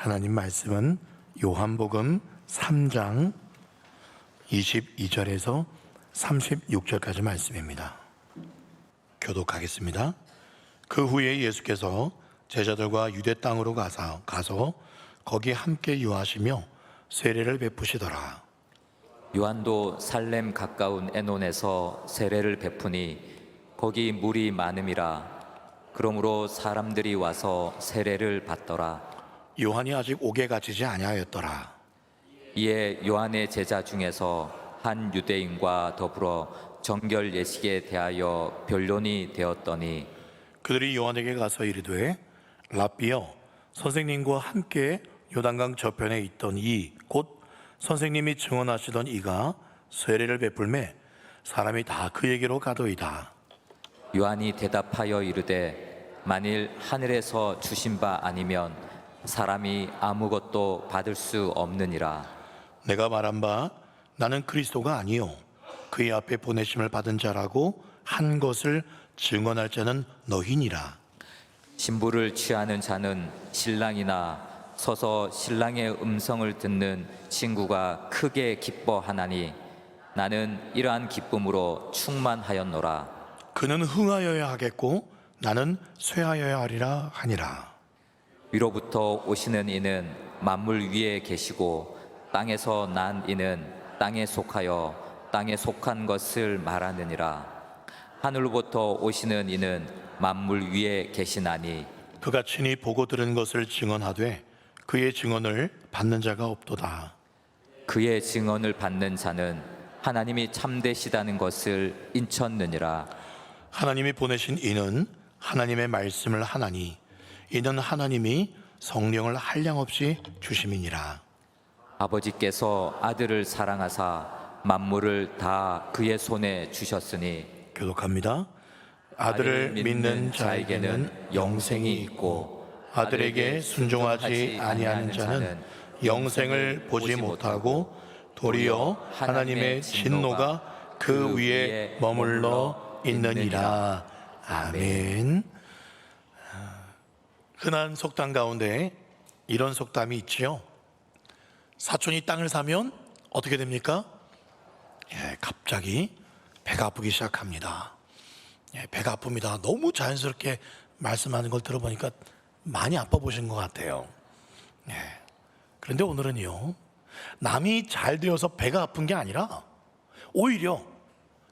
하나님 말씀은 요한복음 3장 22절에서 36절까지 말씀입니다. 교독하겠습니다. 그 후에 예수께서 제자들과 유대 땅으로 가서 거기 함께 유하시며 세례를 베푸시더라. 요한도 살렘 가까운 에논에서 세례를 베푸니 거기 물이 많음이라. 그러므로 사람들이 와서 세례를 받더라. 요한이 아직 옥에 갇히지 아니하였더라. 이에 요한의 제자 중에서 한 유대인과 더불어 정결 예식에 대하여 변론이 되었더니 그들이 요한에게 가서 이르되 랍비여, 선생님과 함께 요단강 저편에 있던 이 곧 선생님이 증언하시던 이가 세례를 베풀매 사람이 다 그에게로 가도이다. 요한이 대답하여 이르되 만일 하늘에서 주신 바 아니면 사람이 아무것도 받을 수 없느니라. 내가 말한 바 나는 그리스도가 아니요 그의 앞에 보내심을 받은 자라고 한 것을 증언할 자는 너희니라. 신부를 취하는 자는 신랑이나 서서 신랑의 음성을 듣는 친구가 크게 기뻐하나니 나는 이러한 기쁨으로 충만하였노라. 그는 흥하여야 하겠고 나는 쇠하여야 하리라 하니라. 위로부터 오시는 이는 만물 위에 계시고 땅에서 난 이는 땅에 속하여 땅에 속한 것을 말하느니라. 하늘로부터 오시는 이는 만물 위에 계시나니 그가 친히 보고 들은 것을 증언하되 그의 증언을 받는 자가 없도다. 그의 증언을 받는 자는 하나님이 참되시다는 것을 인쳤느니라. 하나님이 보내신 이는 하나님의 말씀을 하나니 이는 하나님이 성령을 한량없이 주심이니라. 아버지께서 아들을 사랑하사 만물을 다 그의 손에 주셨으니 교독합니다. 아들을 믿는 자에게는 영생이 있고 아들에게 순종하지 아니하는 자는 영생을 보지 못하고 도리어 하나님의 진노가 그 위에 머물러 있느니라. 아멘. 흔한 속담 가운데 이런 속담이 있지요. 사촌이 땅을 사면 어떻게 됩니까? 갑자기 배가 아프기 시작합니다. 배가 아픕니다. 너무 자연스럽게 말씀하는 걸 들어보니까 많이 아파 보신 것 같아요. 그런데 오늘은요, 남이 잘 되어서 배가 아픈 게 아니라 오히려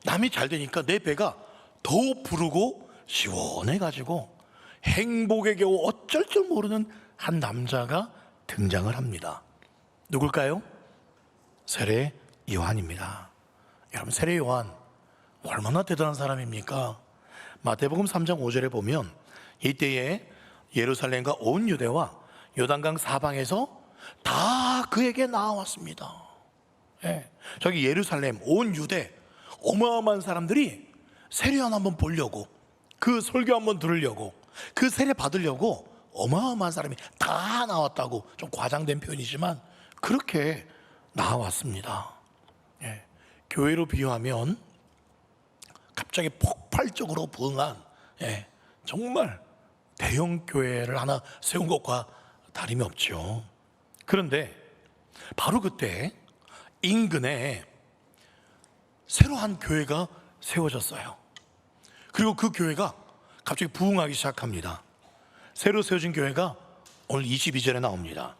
남이 잘 되니까 내 배가 더 부르고 시원해가지고 행복에 겨우 어쩔 줄 모르는 한 남자가 등장을 합니다. 누굴까요? 세례 요한입니다. 여러분, 세례 요한 얼마나 대단한 사람입니까? 마태복음 3장 5절에 보면 이때에 예루살렘과 온 유대와 요단강 사방에서 다 그에게 나왔습니다. 저기 예루살렘, 온 유대 어마어마한 사람들이 세례 요한 한번 보려고, 그 설교 한번 들으려고, 그 세례 받으려고 어마어마한 사람이 다 나왔다고, 좀 과장된 표현이지만 그렇게 나왔습니다. 교회로 비유하면 갑자기 폭발적으로 부흥한 정말 대형 교회를 하나 세운 것과 다름이 없죠. 그런데 바로 그때 인근에 새로 한 교회가 세워졌어요. 그리고 그 교회가 갑자기 부흥하기 시작합니다. 새로 세워진 교회가 오늘 22절에 나옵니다.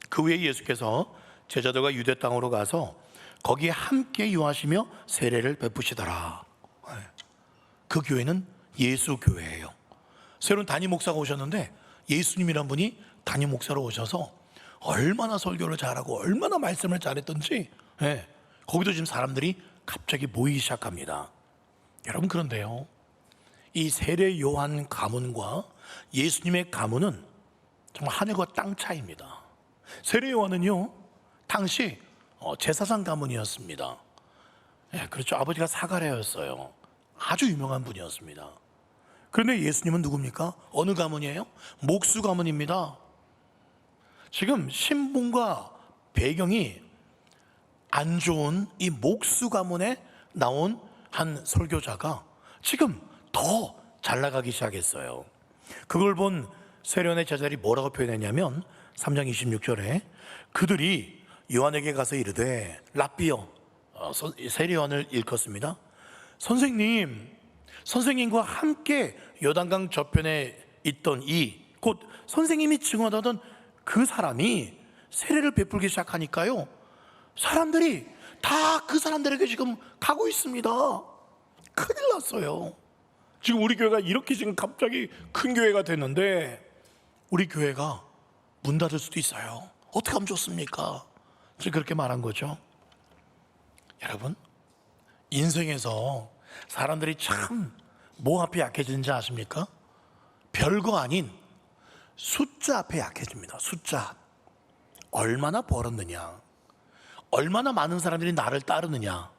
그 후에 예수께서 제자들과 유대 땅으로 가서 거기에 함께 유하시며 세례를 베푸시더라. 그 교회는 예수 교회예요. 새로운 담임 목사가 오셨는데 예수님이란 분이 담임 목사로 오셔서 얼마나 설교를 잘하고 얼마나 말씀을 잘했던지 거기도 지금 사람들이 갑자기 모이기 시작합니다. 여러분, 그런데요, 이 세례 요한 가문과 예수님의 가문은 정말 하늘과 땅 차이입니다. 세례 요한은요, 당시 제사장 가문이었습니다. 그렇죠. 아버지가 사가랴였어요. 아주 유명한 분이었습니다. 그런데 예수님은 누굽니까? 어느 가문이에요? 목수 가문입니다. 지금 신분과 배경이 안 좋은 이 목수 가문에 나온 한 설교자가 지금 더 잘 나가기 시작했어요. 그걸 본 세례요한의 제자들이 뭐라고 표현했냐면 3장 26절에 그들이 요한에게 가서 이르되 라삐어, 세례요한을 일컫습니다. 선생님과 함께 요단강 저편에 있던 곧 선생님이 증언하던 그 사람이 세례를 베풀기 시작하니까요, 사람들이 다 그 사람들에게 지금 가고 있습니다. 큰일 났어요. 지금 우리 교회가 이렇게 지금 갑자기 큰 교회가 됐는데 우리 교회가 문 닫을 수도 있어요. 어떻게 하면 좋습니까? 지금 그렇게 말한 거죠. 여러분, 인생에서 사람들이 참 뭐 앞에 약해지는지 아십니까? 별거 아닌 숫자 앞에 약해집니다. 숫자. 얼마나 벌었느냐, 얼마나 많은 사람들이 나를 따르느냐,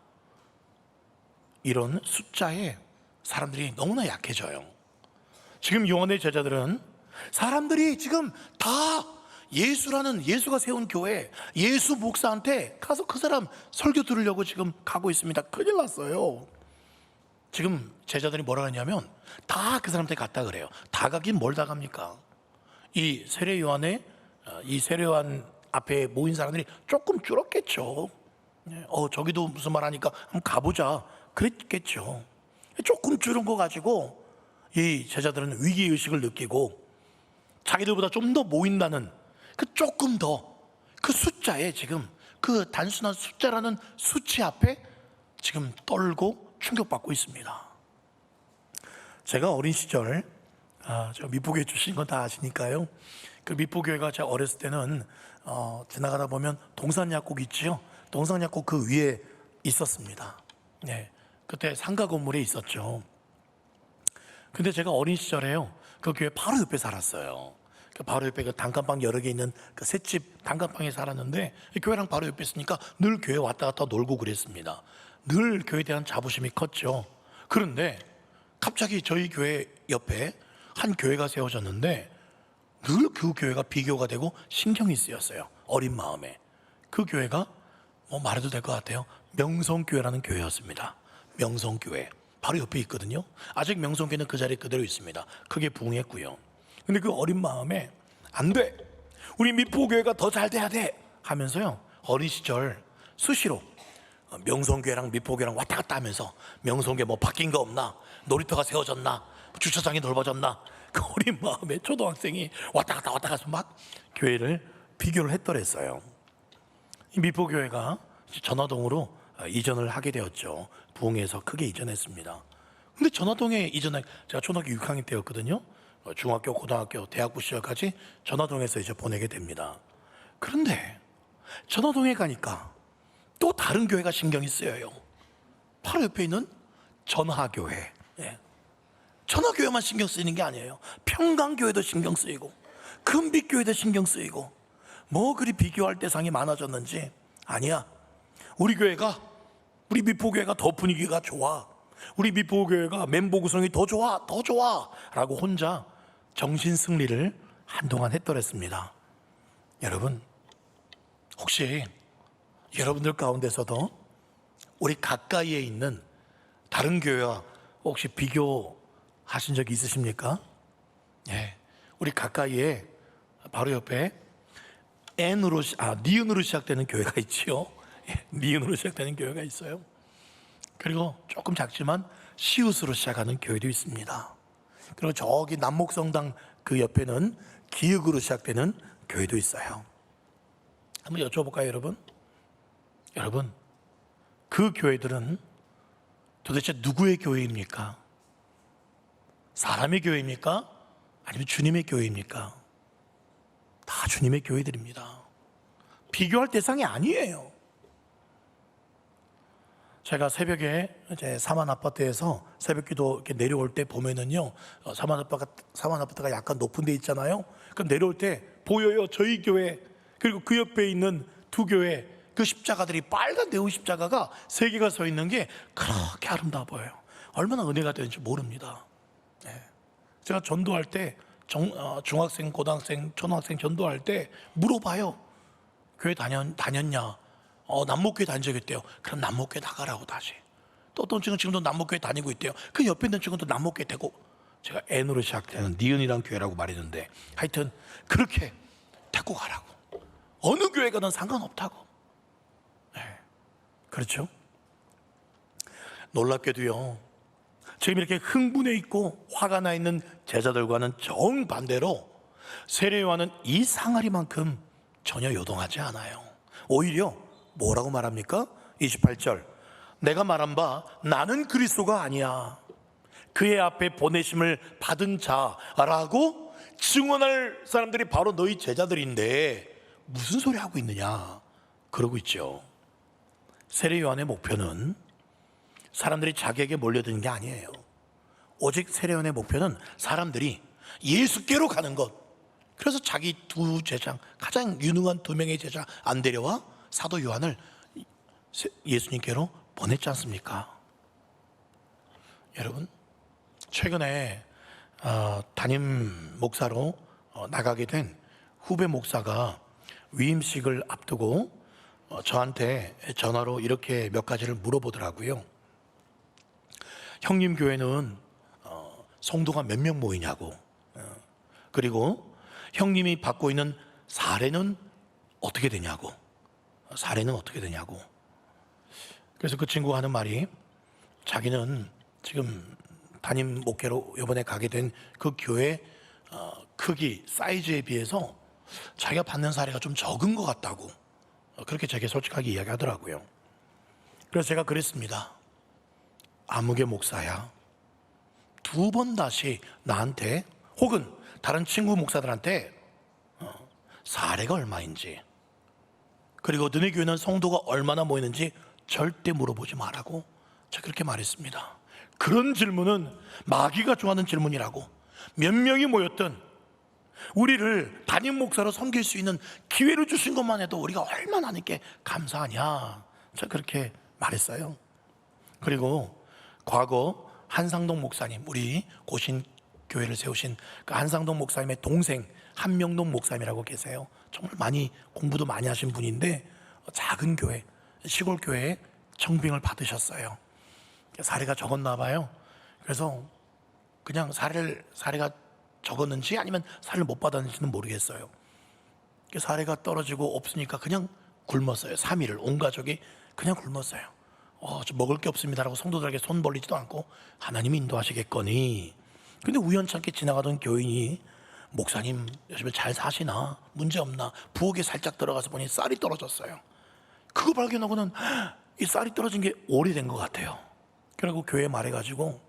이런 숫자에 사람들이 너무나 약해져요. 지금 요한의 제자들은 사람들이 지금 다 예수가 세운 교회, 예수 목사한테 가서 그 사람 설교 들으려고 지금 가고 있습니다. 큰일 났어요. 지금 제자들이 뭐라 하냐면 다 그 사람한테 갔다 그래요. 다 가긴 뭘 다 갑니까? 이 세례요한 앞에 모인 사람들이 조금 줄었겠죠. 저기도 무슨 말 하니까 한번 가보자 그랬겠죠. 조금 줄은 거 가지고 이 제자들은 위기의식을 느끼고 자기들보다 좀 더 모인다는 그 조금 더 그 숫자에 지금 그 단순한 숫자라는 수치 앞에 지금 떨고 충격받고 있습니다. 제가 어린 시절 제가 미포교회 출신인 건 다 아시니까요. 그 미포교회가 제가 어렸을 때는 지나가다 보면 동산약국 있지요. 동산약국 그 위에 있었습니다. 네, 그때 상가 건물에 있었죠. 근데 제가 어린 시절에요, 그 교회 바로 옆에 살았어요. 그 바로 옆에 그 단칸방 여러 개 있는 그 셋집 단칸방에 살았는데 교회랑 바로 옆에 있으니까 늘 교회 왔다 갔다 놀고 그랬습니다. 늘 교회에 대한 자부심이 컸죠. 그런데 갑자기 저희 교회 옆에 한 교회가 세워졌는데 늘 그 교회가 비교가 되고 신경이 쓰였어요. 어린 마음에. 그 교회가 뭐 말해도 될 것 같아요. 명성교회라는 교회였습니다. 명성교회 바로 옆에 있거든요. 아직 명성교회는 그 자리에 그대로 있습니다. 크게 부흥했고요. 근데 그 어린 마음에 안 돼, 우리 미포교회가 더 잘 돼야 돼 하면서요, 어린 시절 수시로 명성교회랑 미포교회랑 왔다 갔다 하면서 명성교회 뭐 바뀐 거 없나, 놀이터가 세워졌나, 주차장이 넓어졌나, 그 어린 마음에 초등학생이 왔다 갔다 가서 막 교회를 비교를 했더랬어요. 이 미포교회가 전화동으로 이전을 하게 되었죠. 부흥해서 크게 이전했습니다. 근데 전화동에 이전에 제가 초등학교 6학년 때였거든요. 중학교, 고등학교, 대학부 시절까지 전화동에서 이제 보내게 됩니다. 그런데 전화동에 가니까 또 다른 교회가 신경이 쓰여요. 바로 옆에 있는 전화교회. 전화교회만 신경 쓰이는 게 아니에요. 평강교회도 신경 쓰이고 금빛교회도 신경 쓰이고, 뭐 그리 비교할 대상이 많아졌는지. 아니야, 우리 미포교회가 더 분위기가 좋아, 우리 미포교회가 멤버 구성이 더 좋아 라고 혼자 정신승리를 한동안 했더랬습니다. 여러분, 혹시 여러분들 가운데서도 우리 가까이에 있는 다른 교회와 혹시 비교하신 적이 있으십니까? 우리 가까이에 바로 옆에 니은으로 시작되는 교회가 있지요. 니은으로 시작되는 교회가 있어요. 그리고 조금 작지만 시옷으로 시작하는 교회도 있습니다. 그리고 저기 남목성당 그 옆에는 기역으로 시작되는 교회도 있어요. 한번 여쭤볼까요, 여러분? 여러분, 그 교회들은 도대체 누구의 교회입니까? 사람의 교회입니까? 아니면 주님의 교회입니까? 다 주님의 교회들입니다. 비교할 대상이 아니에요. 제가 새벽에 이제 사만 아파트에서 새벽기도 이렇게 내려올 때 보면은요, 사만 아파트가 약간 높은 데 있잖아요. 그럼 내려올 때 보여요, 저희 교회, 그리고 그 옆에 있는 두 교회, 그 십자가들이, 빨간 네온 십자가가 세 개가 서 있는 게 그렇게 아름다워 보여요. 얼마나 은혜가 되는지 모릅니다. 제가 전도할 때 중학생, 고등학생, 초등학생 전도할 때 물어봐요. 교회 다녔냐? 남목교회 다닌 적이 있대요. 그럼 남목교회 나가라고 다시. 또 어떤 친구는 지금도 남목교회 다니고 있대요. 그 옆에 있는 친구도 남목교회 되고, 제가 N으로 시작되는 니은이란 교회라고 말했는데, 하여튼 그렇게 데리고 가라고. 어느 교회 가든 상관없다고. 네. 그렇죠? 놀랍게도요, 지금 이렇게 흥분해 있고 화가 나 있는 제자들과는 정반대로 세례요한은 이 상하리만큼 전혀 요동하지 않아요. 오히려 뭐라고 말합니까? 28절, 내가 말한 바 나는 그리스도가 아니야, 그의 앞에 보내심을 받은 자라고 증언할 사람들이 바로 너희 제자들인데 무슨 소리 하고 있느냐 그러고 있죠. 세례요한의 목표는 사람들이 자기에게 몰려드는 게 아니에요. 오직 세례요한의 목표는 사람들이 예수께로 가는 것. 그래서 자기 두 제자, 가장 유능한 두 명의 제자 안 데려와 사도 요한을 예수님께로 보냈지 않습니까? 여러분, 최근에 담임 목사로 나가게 된 후배 목사가 위임식을 앞두고 저한테 전화로 이렇게 몇 가지를 물어보더라고요. 형님 교회는 성도가 몇 명 모이냐고, 그리고 형님이 받고 있는 사례는 어떻게 되냐고. 그래서 그 친구가 하는 말이, 자기는 지금 담임 목회로 이번에 가게 된 그 교회 크기, 사이즈에 비해서 자기가 받는 사례가 좀 적은 것 같다고, 그렇게 제게 솔직하게 이야기하더라고요. 그래서 제가 그랬습니다. 아무개 목사야, 두 번 다시 나한테 혹은 다른 친구 목사들한테 사례가 얼마인지, 그리고 너네 교회는 성도가 얼마나 모이는지 절대 물어보지 말라고 제가 그렇게 말했습니다. 그런 질문은 마귀가 좋아하는 질문이라고. 몇 명이 모였든 우리를 담임 목사로 섬길 수 있는 기회를 주신 것만 해도 우리가 얼마나 하나님께 감사하냐, 제가 그렇게 말했어요. 그리고 과거 한상동 목사님, 우리 고신 교회를 세우신 그 한상동 목사님의 동생 한명동 목사님이라고 계세요. 정말 많이 공부도 많이 하신 분인데 작은 교회, 시골 교회에 청빙을 받으셨어요. 사례가 적었나 봐요. 그래서 그냥 사례가 적었는지 아니면 사례를 못 받았는지는 모르겠어요. 사례가 떨어지고 없으니까 그냥 굶었어요. 3일을 온 가족이 그냥 굶었어요. 저 먹을 게 없습니다라고 성도들에게 손 벌리지도 않고 하나님이 인도하시겠거니. 근데 우연찮게 지나가던 교인이, 목사님 요즘에 잘 사시나, 문제 없나, 부엌에 살짝 들어가서 보니 쌀이 떨어졌어요. 그거 발견하고는 이 쌀이 떨어진 게 오래된 것 같아요. 그리고 교회에 말해가지고,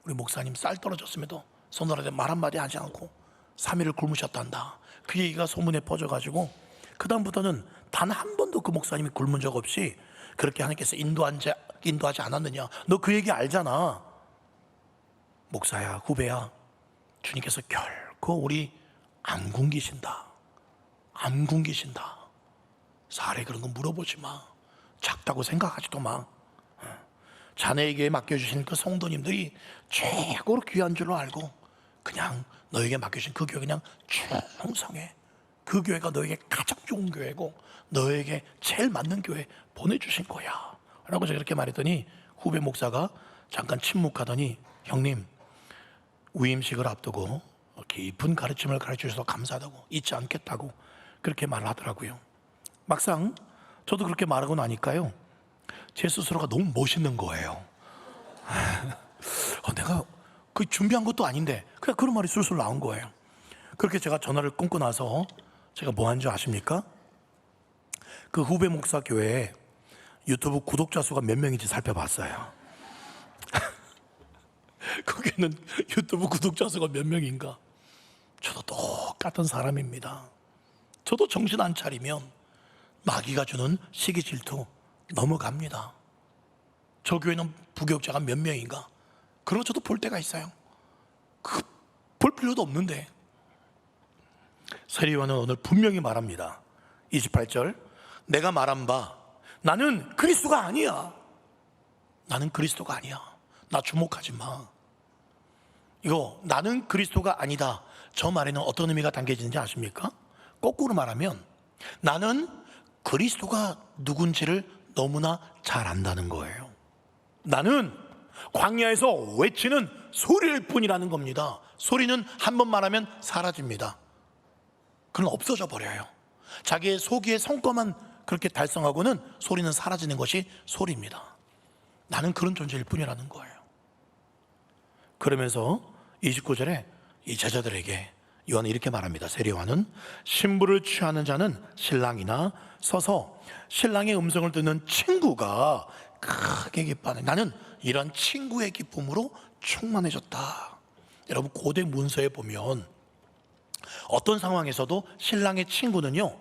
우리 목사님 쌀 떨어졌음에도 서늘하게 말 한마디 하지 않고 3일을 굶으셨단다. 그 얘기가 소문에 퍼져가지고 그 다음부터는 단 한 번도 그 목사님이 굶은 적 없이, 그렇게 하나님께서 인도하지 않았느냐, 너 그 얘기 알잖아. 목사야, 후배야, 주님께서 결코 우리 안 굶기신다. 사례 그런 거 물어보지 마. 작다고 생각하지도 마. 자네에게 맡겨주신 그 성도님들이 최고로 귀한 줄로 알고 그냥 너에게 맡겨주신 그 교회 그냥 충성해. 그 교회가 너에게 가장 좋은 교회고 너에게 제일 맞는 교회 보내주신 거야 라고 제가 그렇게 말했더니, 후배 목사가 잠깐 침묵하더니, 형님, 위임식을 앞두고 깊은 가르침을 가르쳐주셔서 감사하다고, 잊지 않겠다고 그렇게 말을 하더라고요. 막상 저도 그렇게 말하고 나니까요, 제 스스로가 너무 멋있는 거예요. 내가 그 준비한 것도 아닌데 그냥 그런 말이 술술 나온 거예요. 그렇게 제가 전화를 끊고 나서 제가 뭐 한 줄 아십니까? 그 후배 목사 교회에 유튜브 구독자 수가 몇 명인지 살펴봤어요. 거기는 유튜브 구독자 수가 몇 명인가? 저도 똑같은 사람입니다. 저도 정신 안 차리면 마귀가 주는 시기 질투 넘어갑니다. 저 교회는 부교육자가 몇 명인가? 그런 거 저도 볼 때가 있어요. 볼 필요도 없는데. 세례요한은 오늘 분명히 말합니다. 28절, 내가 말한 바 나는 그리스도가 아니야. 나 주목하지 마. 이거 나는 그리스도가 아니다, 저 말에는 어떤 의미가 담겨지는지 아십니까? 거꾸로 말하면 나는 그리스도가 누군지를 너무나 잘 안다는 거예요. 나는 광야에서 외치는 소리일 뿐이라는 겁니다. 소리는 한 번 말하면 사라집니다. 그건 없어져 버려요. 자기의 소기의 성과만 그렇게 달성하고는 소리는 사라지는 것이 소리입니다. 나는 그런 존재일 뿐이라는 거예요. 그러면서 29절에 이 제자들에게 요한은 이렇게 말합니다. 세례요한은 신부를 취하는 자는 신랑이나 서서 신랑의 음성을 듣는 친구가 크게 기뻐하네. 나는 이런 친구의 기쁨으로 충만해졌다. 여러분, 고대 문서에 보면 어떤 상황에서도 신랑의 친구는요,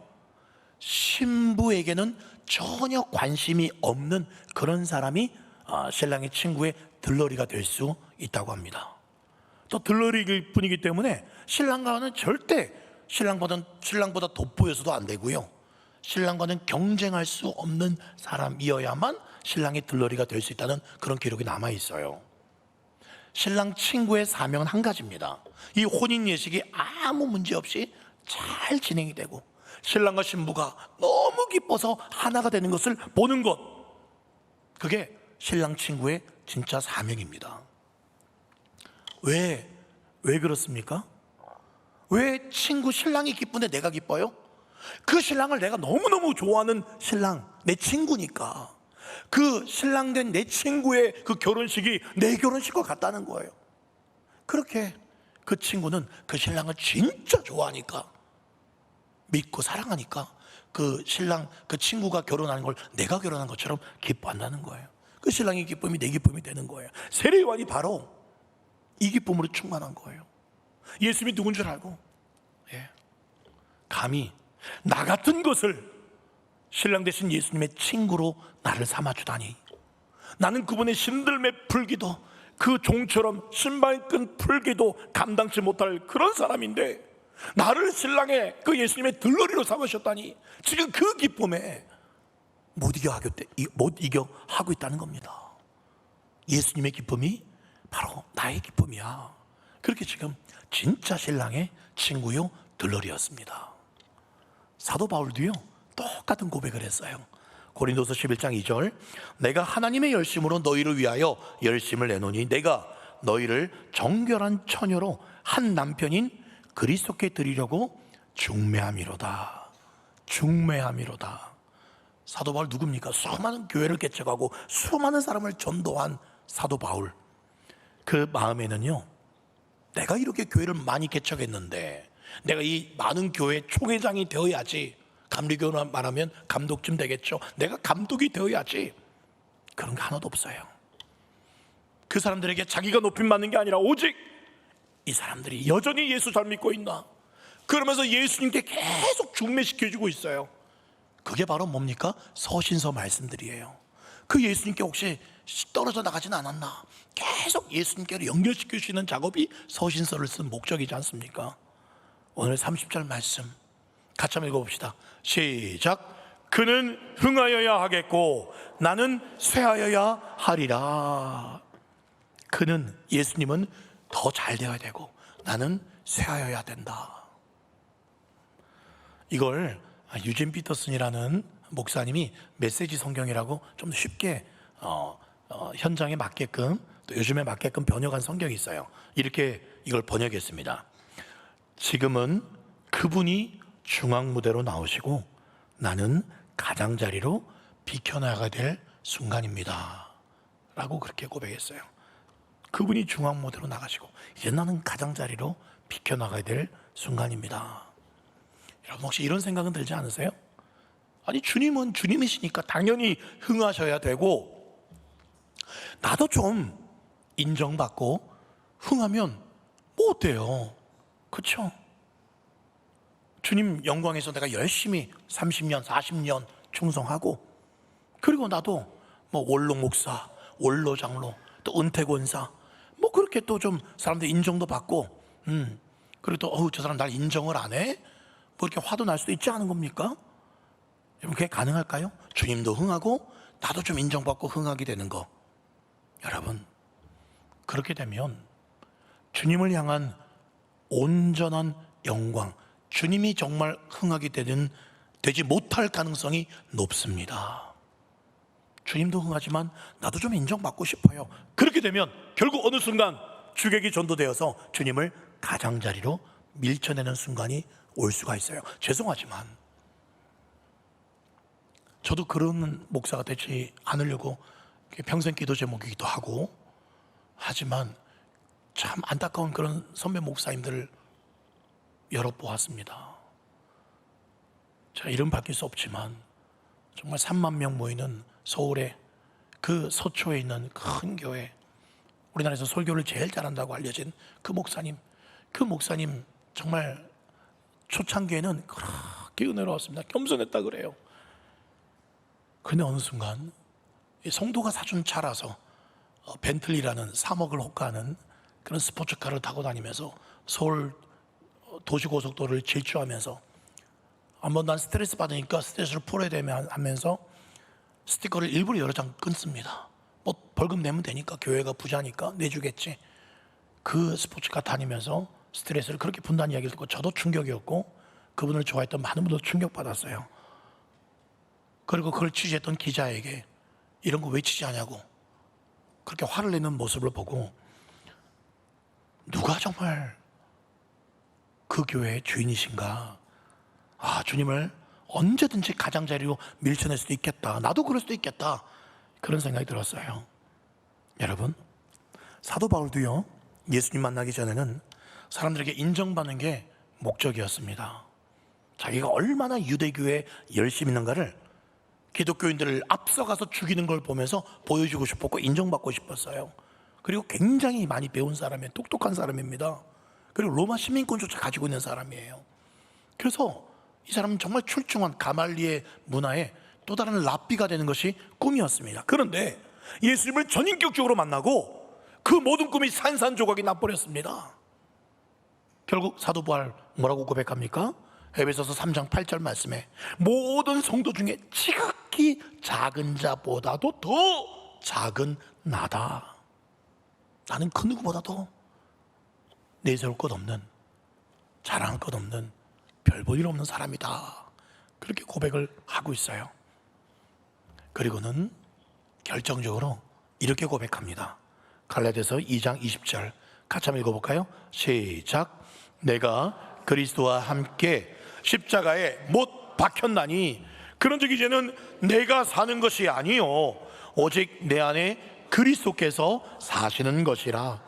신부에게는 전혀 관심이 없는 그런 사람이 신랑의 친구의 들러리가 될 수 있다고 합니다. 또 들러리일 뿐이기 때문에 신랑과는 절대 신랑보다 돋보여서도 안 되고요, 신랑과는 경쟁할 수 없는 사람이어야만 신랑의 들러리가 될 수 있다는 그런 기록이 남아 있어요. 신랑 친구의 사명은 한 가지입니다. 이 혼인 예식이 아무 문제 없이 잘 진행이 되고 신랑과 신부가 너무 기뻐서 하나가 되는 것을 보는 것, 그게 신랑 친구의 진짜 사명입니다. 왜 그렇습니까? 왜 신랑이 기쁜데 내가 기뻐요? 그 신랑을 내가 너무너무 좋아하는 신랑, 내 친구니까. 그 신랑된 내 친구의 그 결혼식이 내 결혼식과 같다는 거예요. 그렇게 그 친구는 그 신랑을 진짜 좋아하니까, 믿고 사랑하니까 그 신랑, 그 친구가 결혼하는 걸 내가 결혼한 것처럼 기뻐한다는 거예요. 그 신랑의 기쁨이 내 기쁨이 되는 거예요. 세례요한이 바로 이 기쁨으로 충만한 거예요. 예수님이 누군 줄 알고, 감히 나 같은 것을 신랑 되신 예수님의 친구로 나를 삼아주다니. 나는 그분의 신들매 풀기도, 그 종처럼 신발끈 풀기도 감당치 못할 그런 사람인데 나를 신랑의 그 예수님의 들러리로 삼으셨다니. 지금 그 기쁨에 못 이겨 하고 있다는 겁니다. 예수님의 기쁨이 바로 나의 기쁨이야. 그렇게 지금 진짜 신랑의 친구요 들러리였습니다. 사도 바울도요 똑같은 고백을 했어요. 고린도서 11장 2절, 내가 하나님의 열심으로 너희를 위하여 열심을 내노니 내가 너희를 정결한 처녀로 한 남편인 그리스도께 드리려고 중매함이로다. 중매함이로다. 사도 바울 누굽니까? 수많은 교회를 개척하고 수많은 사람을 전도한 사도 바울. 그 마음에는요, 내가 이렇게 교회를 많이 개척했는데 내가 이 많은 교회 총회장이 되어야지, 감리교로 말하면 감독쯤 되겠죠. 내가 감독이 되어야지. 그런 게 하나도 없어요. 그 사람들에게 자기가 높임 받는 게 아니라 오직 이 사람들이 여전히 예수 잘 믿고 있나, 그러면서 예수님께 계속 중매시켜주고 있어요. 그게 바로 뭡니까? 서신서 말씀들이에요. 그 예수님께 혹시 떨어져 나가진 않았나, 계속 예수님께로 연결시켜주시는 작업이 서신서를 쓴 목적이지 않습니까? 오늘 30절 말씀 같이 한번 읽어봅시다. 시작. 그는 흥하여야 하겠고 나는 쇠하여야 하리라. 그는, 예수님은 더 잘 되어야 되고 나는 쇠하여야 된다. 이걸 유진 피터슨이라는 목사님이 메시지 성경이라고 좀 쉽게 현장에 맞게끔, 또 요즘에 맞게끔 번역한 성경이 있어요. 이렇게 이걸 번역했습니다. 지금은 그분이 중앙무대로 나오시고 나는 가장자리로 비켜나가야 될 순간입니다 라고 그렇게 고백했어요. 그분이 중앙무대로 나가시고 이제 나는 가장자리로 비켜나가야 될 순간입니다. 여러분, 혹시 이런 생각은 들지 않으세요? 아니, 주님은 주님이시니까 당연히 흥하셔야 되고 나도 좀 인정받고 흥하면 뭐 어때요? 그렇죠? 주님 영광에서 내가 열심히 30년, 40년 충성하고, 그리고 나도 뭐 원로 목사, 원로 장로, 또 은퇴 권사, 뭐 그렇게 또 좀 사람들 인정도 받고, 그리고 또 저 사람 날 인정을 안 해? 뭐 이렇게 화도 날 수도 있지 않은 겁니까? 여러분, 그게 가능할까요? 주님도 흥하고 나도 좀 인정받고 흥하게 되는 거. 여러분, 그렇게 되면 주님을 향한 온전한 영광, 주님이 정말 흥하게 되지 못할 가능성이 높습니다. 주님도 흥하지만 나도 좀 인정받고 싶어요. 그렇게 되면 결국 어느 순간 주객이 전도되어서 주님을 가장자리로 밀쳐내는 순간이 올 수가 있어요. 죄송하지만 저도 그런 목사가 되지 않으려고 평생 기도 제목이기도 하고, 하지만 참 안타까운 그런 선배 목사님들을 여러 보았습니다. 제가 이름 밝힐 수 없지만 정말 3만 명 모이는 서울의 그 서초에 있는 큰 교회, 우리나라에서 설교를 제일 잘한다고 알려진 그 목사님 정말 초창기에는 그렇게 은혜로웠습니다. 겸손했다 그래요. 그런데 어느 순간 성도가 사준 차라서 벤틀리라는 3억을 호가하는 그런 스포츠카를 타고 다니면서 서울 도시고속도로를 질주하면서 한번 난 스트레스 받으니까 스트레스를 풀어야 되면 하면서 스티커를 일부러 여러 장 끊습니다. 뭐 벌금 내면 되니까, 교회가 부자니까 내주겠지. 그 스포츠카 다니면서 스트레스를 그렇게 푼다는 이야기를 듣고 저도 충격이었고, 그분을 좋아했던 많은 분들도 충격받았어요. 그리고 그걸 취재했던 기자에게 이런 거 왜 취재하냐고 그렇게 화를 내는 모습을 보고, 누가 정말 그 교회의 주인이신가, 주님을 언제든지 가장자리로 밀쳐낼 수도 있겠다, 나도 그럴 수도 있겠다, 그런 생각이 들었어요. 여러분, 사도 바울도요, 예수님 만나기 전에는 사람들에게 인정받는 게 목적이었습니다. 자기가 얼마나 유대교에 열심히 있는가를 기독교인들을 앞서가서 죽이는 걸 보면서 보여주고 싶었고 인정받고 싶었어요. 그리고 굉장히 많이 배운 사람이에요. 똑똑한 사람입니다. 그리고 로마 시민권조차 가지고 있는 사람이에요. 그래서 이 사람은 정말 출중한 가말리의 문화에 또 다른 랍비가 되는 것이 꿈이었습니다. 그런데 예수님을 전인격적으로 만나고 그 모든 꿈이 산산조각이 나버렸습니다. 결국 사도 바울 뭐라고 고백합니까? 에베소서 3장 8절 말씀에 모든 성도 중에 지극히 작은 자보다도 더 작은 나다. 나는 그 누구보다도 내세울 것 없는, 자랑할 것 없는, 별 볼 일 없는 사람이다. 그렇게 고백을 하고 있어요. 그리고는 결정적으로 이렇게 고백합니다. 갈라디아서 2장 20절 같이 한번 읽어볼까요? 시작. 내가 그리스도와 함께 십자가에 못 박혔나니 그런즉 이제는 내가 사는 것이 아니요 오직 내 안에 그리스도께서 사시는 것이라.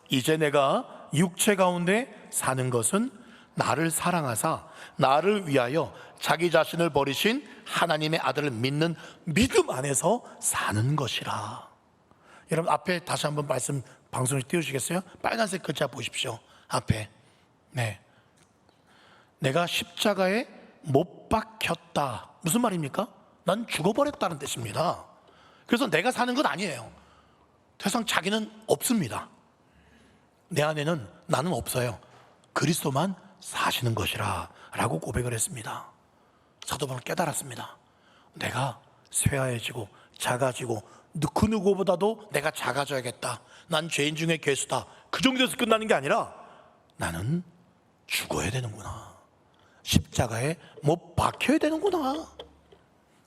이제 내가 육체 가운데 사는 것은 나를 사랑하사 나를 위하여 자기 자신을 버리신 하나님의 아들을 믿는 믿음 안에서 사는 것이라. 여러분 앞에 다시 한번 말씀 방송에 띄워주시겠어요? 빨간색 글자 보십시오. 앞에. 네. 내가 십자가에 못 박혔다. 무슨 말입니까? 난 죽어버렸다는 뜻입니다. 그래서 내가 사는 건 아니에요. 세상 자기는 없습니다. 내 안에는 나는 없어요. 그리스도만 사시는 것이라 라고 고백을 했습니다. 사도 바울은 깨달았습니다. 내가 쇠하해지고 작아지고 그 누구보다도 내가 작아져야겠다. 난 죄인 중에 괴수다. 그 정도에서 끝나는 게 아니라 나는 죽어야 되는구나. 십자가에 못 박혀야 되는구나.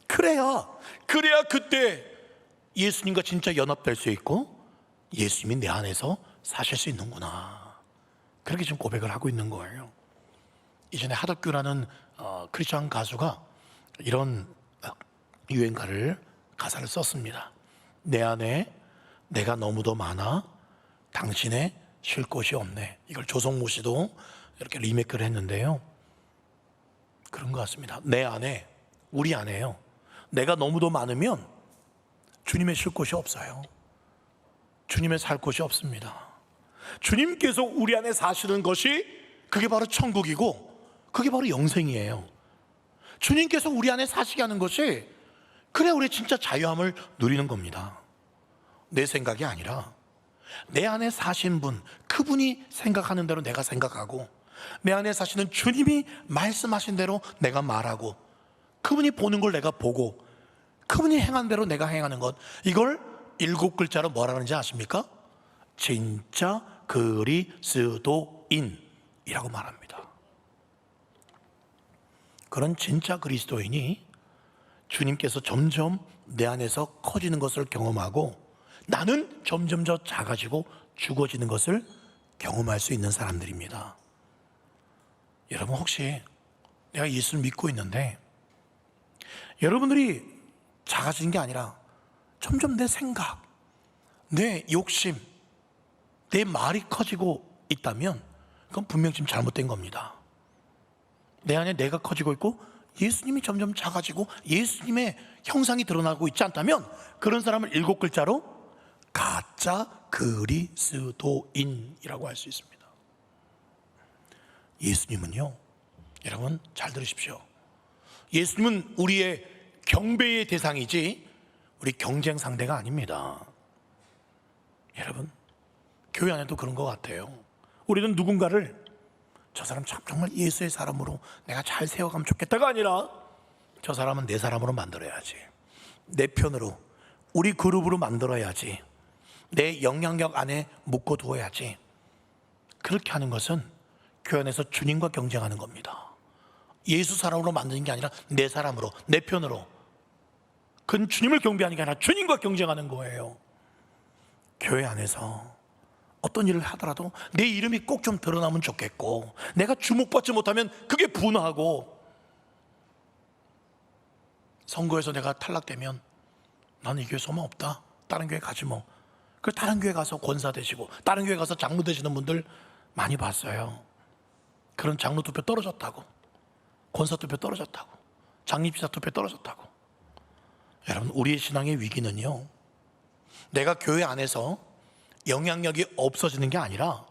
그래야 그때 예수님과 진짜 연합될 수 있고 예수님이 내 안에서 사실 수 있는구나. 그렇게 지금 고백을 하고 있는 거예요. 이전에 하덕규라는 크리스천 가수가 이런 유행가를 가사를 썼습니다. 내 안에 내가 너무도 많아 당신의 쉴 곳이 없네. 이걸 조성모 씨도 이렇게 리메이크를 했는데요. 그런 것 같습니다. 내 안에, 우리 안에요, 내가 너무도 많으면 주님의 쉴 곳이 없어요. 주님의 살 곳이 없습니다. 주님께서 우리 안에 사시는 것이 그게 바로 천국이고 그게 바로 영생이에요. 주님께서 우리 안에 사시게 하는 것이 그래야 우리 진짜 자유함을 누리는 겁니다. 내 생각이 아니라 내 안에 사신 분, 그분이 생각하는 대로 내가 생각하고 내 안에 사시는 주님이 말씀하신 대로 내가 말하고 그분이 보는 걸 내가 보고 그분이 행한 대로 내가 행하는 것, 이걸 7글자로 뭐라 하는지 아십니까? 진짜 그리스도인이라고 말합니다. 그런 진짜 그리스도인이 주님께서 점점 내 안에서 커지는 것을 경험하고 나는 점점 더 작아지고 죽어지는 것을 경험할 수 있는 사람들입니다. 여러분 혹시 내가 예수를 믿고 있는데 여러분들이 작아지는 게 아니라 점점 내 생각, 내 욕심, 내 말이 커지고 있다면 그건 분명 지금 잘못된 겁니다. 내 안에 내가 커지고 있고 예수님이 점점 작아지고 예수님의 형상이 드러나고 있지 않다면 그런 사람을 7글자로 가짜 그리스도인이라고 할 수 있습니다. 예수님은요, 여러분 잘 들으십시오. 예수님은 우리의 경배의 대상이지 우리 경쟁 상대가 아닙니다. 여러분, 교회 안에도 그런 것 같아요. 우리는 누군가를 저 사람 참 정말 예수의 사람으로 내가 잘 세워가면 좋겠다가 아니라 저 사람은 내 사람으로 만들어야지, 내 편으로, 우리 그룹으로 만들어야지, 내 영향력 안에 묶어두어야지. 그렇게 하는 것은 교회 안에서 주님과 경쟁하는 겁니다. 예수 사람으로 만드는 게 아니라 내 사람으로, 내 편으로. 그건 주님을 경배하는 게 아니라 주님과 경쟁하는 거예요. 교회 안에서 어떤 일을 하더라도 내 이름이 꼭 좀 드러나면 좋겠고, 내가 주목받지 못하면 그게 분하고, 선거에서 내가 탈락되면 나는 이 교회 소망 없다, 다른 교회 가지 뭐. 그 다른 교회 가서 권사 되시고 다른 교회 가서 장로 되시는 분들 많이 봤어요. 그런 장로 투표 떨어졌다고, 권사 투표 떨어졌다고, 장립지사 투표 떨어졌다고. 여러분, 우리의 신앙의 위기는요, 내가 교회 안에서 영향력이 없어지는 게 아니라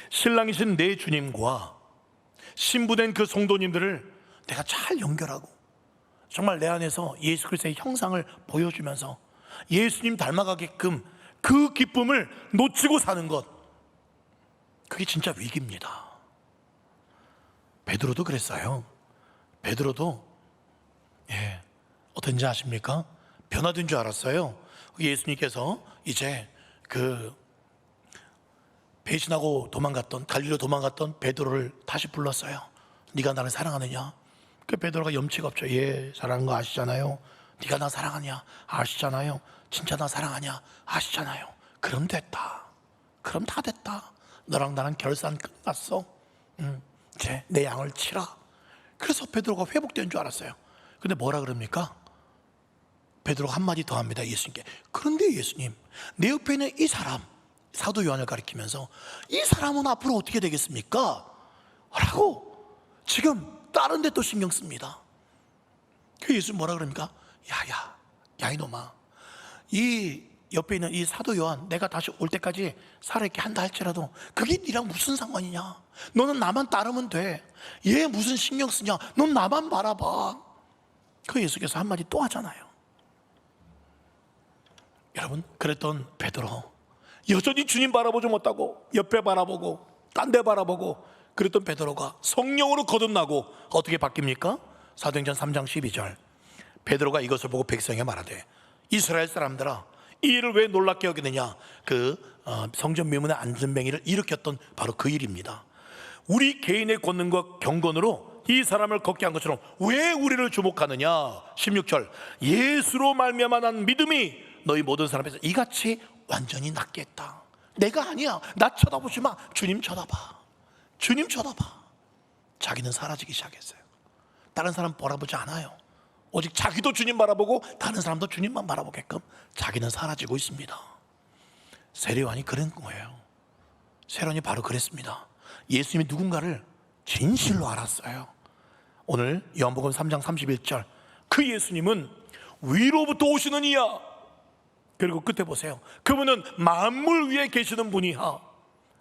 신랑이신 내 주님과 신부된 그 성도님들을 내가 잘 연결하고 정말 내 안에서 예수 그리스도의 형상을 보여주면서 예수님 닮아가게끔 그 기쁨을 놓치고 사는 것, 그게 진짜 위기입니다. 베드로도 그랬어요. 베드로도 어떤지 아십니까? 변화된 줄 알았어요. 예수님께서 이제 그 배신하고 도망갔던, 갈릴리로 도망갔던 베드로를 다시 불렀어요. 네가 나를 사랑하느냐? 그 베드로가 염치가 없죠. 예, 사랑하는 거 아시잖아요. 네가 나 사랑하냐? 아시잖아요. 진짜 나 사랑하냐? 아시잖아요. 그럼 됐다. 그럼 다 됐다. 너랑 나랑 결산 끝났어. 이제 내 양을 치라. 그래서 베드로가 회복된 줄 알았어요. 근데 뭐라 그럽니까? 베드로가 한마디 더 합니다, 예수님께. 그런데 예수님, 내 옆에 있는 이 사람, 사도 요한을 가리키면서 이 사람은 앞으로 어떻게 되겠습니까? 라고 지금 다른 데 또 신경 씁니다. 그 예수님 뭐라 그럽니까? 야 이놈아, 이 옆에 있는 이 사도 요한 내가 다시 올 때까지 살아있게 한다 할지라도 그게 니랑 무슨 상관이냐? 너는 나만 따르면 돼. 얘 무슨 신경 쓰냐? 넌 나만 바라봐. 그 예수께서 한마디 또 하잖아요. 여러분, 그랬던 베드로 여전히 주님 바라보지 못하고 옆에 바라보고 딴 데 바라보고 그랬던 베드로가 성령으로 거듭나고 어떻게 바뀝니까? 사도행전 3장 12절, 베드로가 이것을 보고 백성에게 말하되 이스라엘 사람들아, 이 일을 왜 놀랍게 여기느냐? 그 성전 미문의 안전뱅이를 일으켰던 바로 그 일입니다. 우리 개인의 권능과 경건으로 이 사람을 걷게 한 것처럼 왜 우리를 주목하느냐? 16절, 예수로 말미암아 난 믿음이 너희 모든 사람 앞에서 이같이 완전히 낫게 했다. 내가 아니야. 나 쳐다보지 마. 주님 쳐다봐. 주님 쳐다봐. 자기는 사라지기 시작했어요. 다른 사람 바라보지 않아요. 오직 자기도 주님 바라보고 다른 사람도 주님만 바라보게끔 자기는 사라지고 있습니다. 세례요한이 그런 거예요. 세례요한이 바로 그랬습니다. 예수님이 누군가를 진실로 알았어요. 오늘 요한복음 3장 31절, 그 예수님은 위로부터 오시는 이야. 그리고 끝에 보세요. 그분은 만물 위에 계시는 분이야.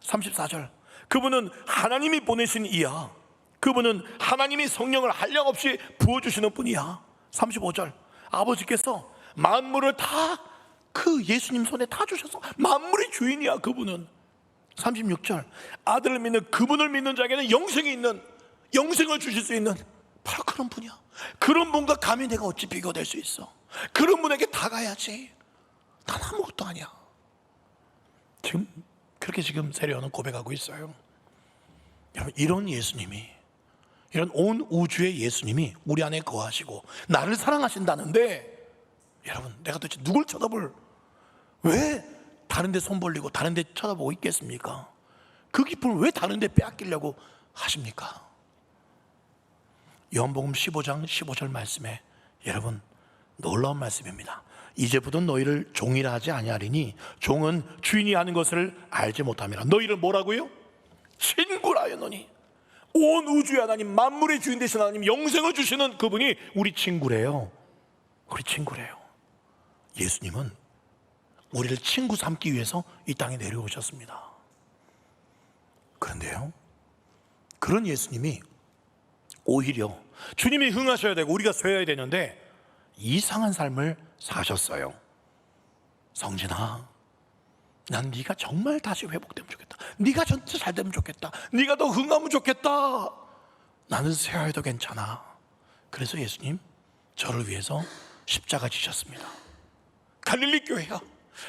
34절, 그분은 하나님이 보내신 이야. 그분은 하나님이 성령을 한량없이 부어주시는 분이야. 35절, 아버지께서 만물을 다 그 예수님 손에 다 주셔서 만물의 주인이야 그분은. 36절, 아들을 믿는 그분을 믿는 자에게는 영생이 있는, 영생을 주실 수 있는 바로 그런 분이야. 그런 분과 감히 내가 어찌 비교될 수 있어? 그런 분에게 다가야지. 난 아무것도 아니야. 지금 그렇게 지금 세례요한은 고백하고 있어요. 여러분, 이런 예수님이, 이런 온 우주의 예수님이 우리 안에 거하시고 나를 사랑하신다는데, 여러분, 내가 도대체 누굴 쳐다볼, 왜 다른 데 손 벌리고 다른 데 쳐다보고 있겠습니까? 그 기쁨을 왜 다른 데 빼앗기려고 하십니까? 요한복음 15장 15절 말씀에 여러분 놀라운 말씀입니다. 이제부터 너희를 종이라 하지 아니하리니 종은 주인이 하는 것을 알지 못함이라. 너희를 뭐라고요? 친구라 하였노니. 온 우주의 하나님, 만물의 주인 되신 하나님, 영생을 주시는 그분이 우리 친구래요. 우리 친구래요. 예수님은 우리를 친구 삼기 위해서 이 땅에 내려오셨습니다. 그런데요, 그런 예수님이 오히려 주님이 흥하셔야 되고 우리가 쇠야 되는데 이상한 삶을 사셨어요. 성진아, 난 네가 정말 다시 회복되면 좋겠다. 네가 전체 잘 되면 좋겠다. 네가 더 흥하면 좋겠다. 나는 쇠하여도 괜찮아. 그래서 예수님 저를 위해서 십자가 지셨습니다. 갈릴리 교회야,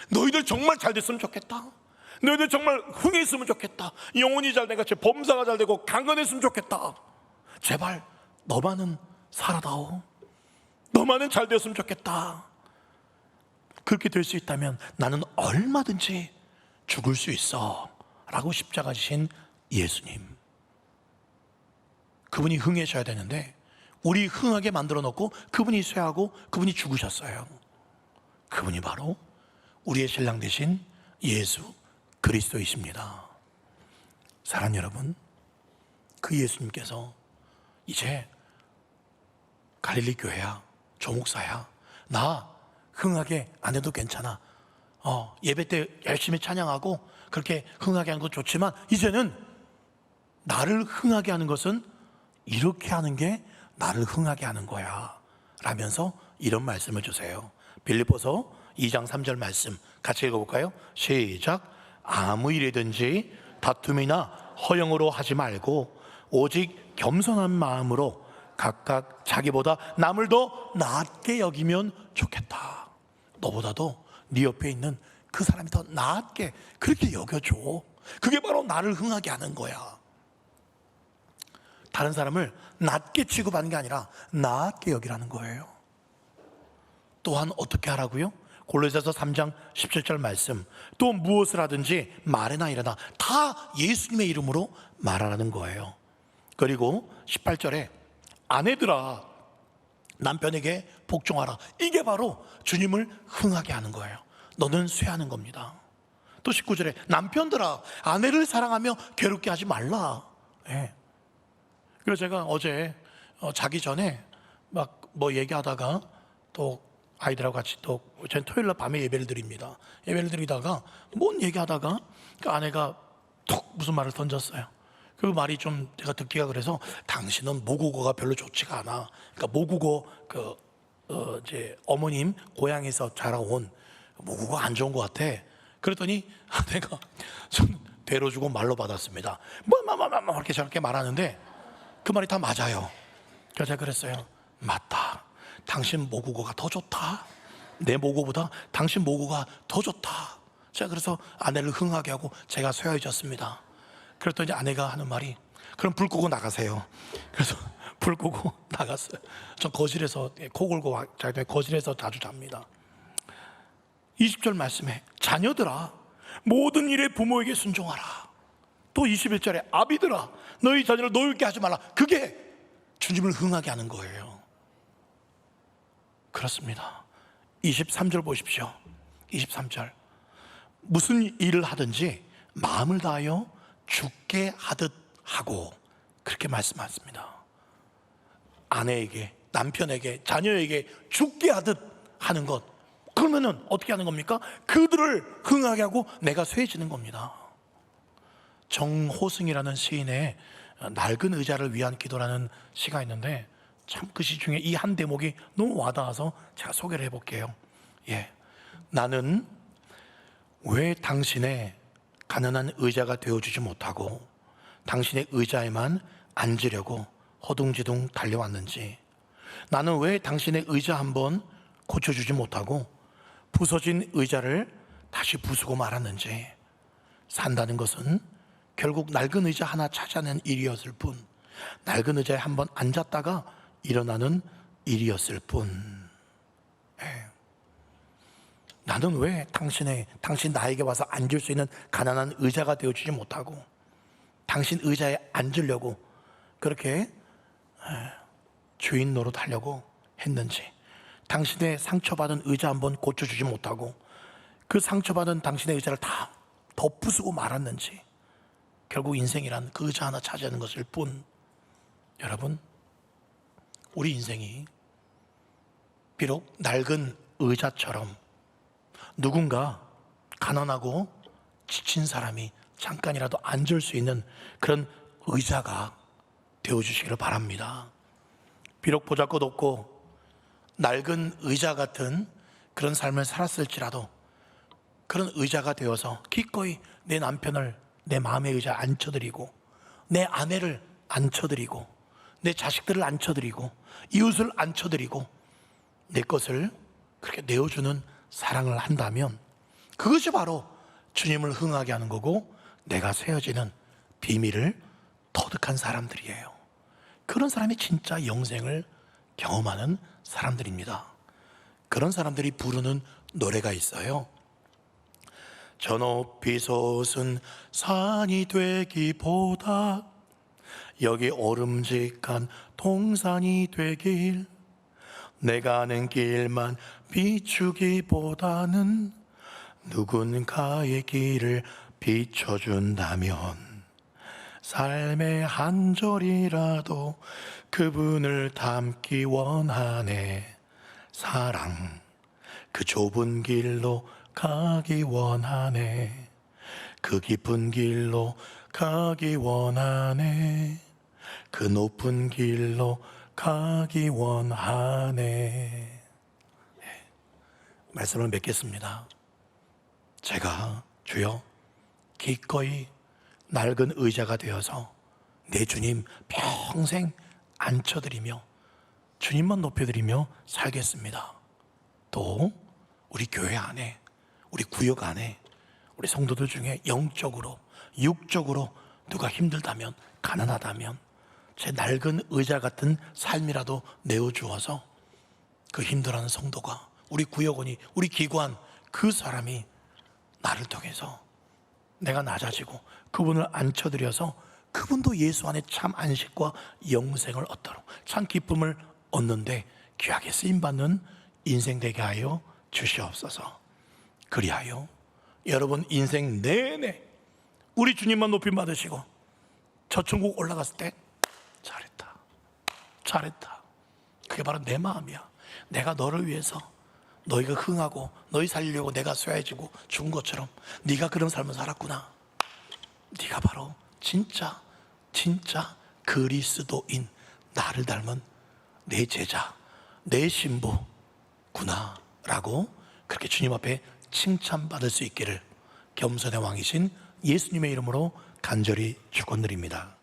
너희들 정말 잘 됐으면 좋겠다. 너희들 정말 흥했으면 좋겠다. 영혼이 잘 돼같이 범사가 잘 되고 강건했으면 좋겠다. 제발 너만은 살아다오. 너만은 잘 됐으면 좋겠다. 그렇게 될 수 있다면 나는 얼마든지 죽을 수 있어 라고 십자가 지신 예수님, 그분이 흥하셔야 되는데 우리 흥하게 만들어 놓고 그분이 쇠하고 그분이 죽으셨어요. 그분이 바로 우리의 신랑 되신 예수 그리스도이십니다. 사랑하는 여러분, 그 예수님께서 이제 갈릴리 교회야, 조목사야, 나 흥하게 안 해도 괜찮아. 예배 때 열심히 찬양하고 그렇게 흥하게 하는 건 좋지만 이제는 나를 흥하게 하는 것은 이렇게 하는 게 나를 흥하게 하는 거야 라면서 이런 말씀을 주세요. 빌립보서 2장 3절 말씀 같이 읽어볼까요? 시작. 아무 일이든지 다툼이나 허영으로 하지 말고 오직 겸손한 마음으로 각각 자기보다 남을 더 낫게 여기면 좋겠다. 너보다도 네 옆에 있는 그 사람이 더 낫게 그렇게 여겨줘. 그게 바로 나를 흥하게 하는 거야. 다른 사람을 낮게 취급하는 게 아니라 낫게 여기라는 거예요. 또한 어떻게 하라고요? 골로새서 3장 17절 말씀, 또 무엇을 하든지 말이나 이러나 다 예수님의 이름으로 말하라는 거예요. 그리고 18절에 아내들아 남편에게 복종하라. 이게 바로 주님을 흥하게 하는 거예요. 너는 쇠하는 겁니다. 또 19절에 남편들아 아내를 사랑하며 괴롭게 하지 말라. 네. 그래서 제가 어제 자기 전에 막 뭐 얘기하다가 또 아이들하고 같이 또 저는 토요일날 밤에 예배를 드립니다. 예배를 드리다가 뭔 얘기하다가 그 아내가 툭 무슨 말을 던졌어요. 그 말이 좀 제가 듣기가 그래서 당신은 모국어가 별로 좋지가 않아. 그러니까 모국어 이제 어머님 고향에서 자라온 모국어 안 좋은 것 같아. 그랬더니 아내가 좀 대로주고 말로 받았습니다. 뭐 이렇게 저렇게 말하는데 그 말이 다 맞아요. 그래서 제가 그랬어요. 맞다. 당신 모국어가 더 좋다. 내 모국어보다 당신 모국어가 더 좋다. 제가 그래서 아내를 흥하게 하고 제가 쇠해졌습니다. 그랬더니 아내가 하는 말이 그럼 불 끄고 나가세요. 그래서 불 끄고 나갔어요. 전 거실에서 코 골고 잘 때 거실에서 자주 잡니다. 20절 말씀에 자녀들아 모든 일에 부모에게 순종하라. 또 21절에 아비들아 너희 자녀를 노엽게 하지 말라. 그게 주님을 흥하게 하는 거예요. 그렇습니다. 23절 보십시오. 23절 무슨 일을 하든지 마음을 다하여 죽게 하듯 하고 그렇게 말씀하십니다. 아내에게 남편에게 자녀에게 죽게 하듯 하는 것, 그러면은 어떻게 하는 겁니까? 그들을 흥하게 하고 내가 쇠해지는 겁니다. 정호승이라는 시인의 낡은 의자를 위한 기도라는 시가 있는데 참 그 시 중에 이 한 대목이 너무 와닿아서 제가 소개를 해볼게요. 나는 왜 당신의 가난한 의자가 되어주지 못하고 당신의 의자에만 앉으려고 허둥지둥 달려왔는지, 나는 왜 당신의 의자 한번 고쳐주지 못하고 부서진 의자를 다시 부수고 말았는지, 산다는 것은 결국 낡은 의자 하나 찾아낸 일이었을 뿐, 낡은 의자에 한번 앉았다가 일어나는 일이었을 뿐. 나는 왜 당신 나에게 와서 앉을 수 있는 가난한 의자가 되어주지 못하고 당신 의자에 앉으려고 그렇게 주인 노릇하려고 했는지, 당신의 상처받은 의자 한번 고쳐주지 못하고 그 상처받은 당신의 의자를 다 덮부수고 말았는지, 결국 인생이란 그 의자 하나 차지하는 것일 뿐. 여러분, 우리 인생이 비록 낡은 의자처럼 누군가 가난하고 지친 사람이 잠깐이라도 앉을 수 있는 그런 의자가 되어주시기를 바랍니다. 비록 보잘것없고 낡은 의자 같은 그런 삶을 살았을지라도 그런 의자가 되어서 기꺼이 내 남편을 내 마음의 의자에 앉혀드리고, 내 아내를 앉혀드리고, 내 자식들을 앉혀드리고, 이웃을 앉혀드리고, 내 것을 그렇게 내어주는 사랑을 한다면 그것이 바로 주님을 흥하게 하는 거고, 내가 세워지는 비밀을 터득한 사람들이에요. 그런 사람이 진짜 영생을 경험하는 사람들입니다. 그런 사람들이 부르는 노래가 있어요. 저 높이 솟은 산이 되기보다 여기 오름직한 동산이 되길, 내가 아는 길만 비추기보다는 누군가의 길을 비춰준다면 삶의 한 절이라도 그분을 담기 원하네. 사랑 그 좁은 길로 가기 원하네. 그 깊은 길로 가기 원하네. 그 높은 길로 가기 원하네. 말씀을 맺겠습니다. 제가 주여 기꺼이 낡은 의자가 되어서 내 주님 평생 앉혀드리며 주님만 높여드리며 살겠습니다. 또 우리 교회 안에, 우리 구역 안에 우리 성도들 중에 영적으로, 육적으로 누가 힘들다면, 가난하다면 제 낡은 의자 같은 삶이라도 내어주어서 그 힘들어하는 성도가, 우리 구역원이, 우리 기관, 그 사람이 나를 통해서 내가 낮아지고 그분을 앉혀드려서 그분도 예수 안에 참 안식과 영생을 얻도록, 참 기쁨을 얻는데 귀하게 쓰임받는 인생 되게 하여 주시옵소서. 그리하여 여러분 인생 내내 우리 주님만 높임 받으시고 저 천국 올라갔을 때 잘했다, 잘했다, 그게 바로 내 마음이야. 내가 너를 위해서, 너희가 흥하고 너희 살리려고 내가 쇠해지고 죽은 것처럼 네가 그런 삶을 살았구나. 네가 바로 진짜 그리스도인, 나를 닮은 내 제자, 내 신부구나 라고 그렇게 주님 앞에 칭찬받을 수 있기를 겸손의 왕이신 예수님의 이름으로 간절히 축원드립니다.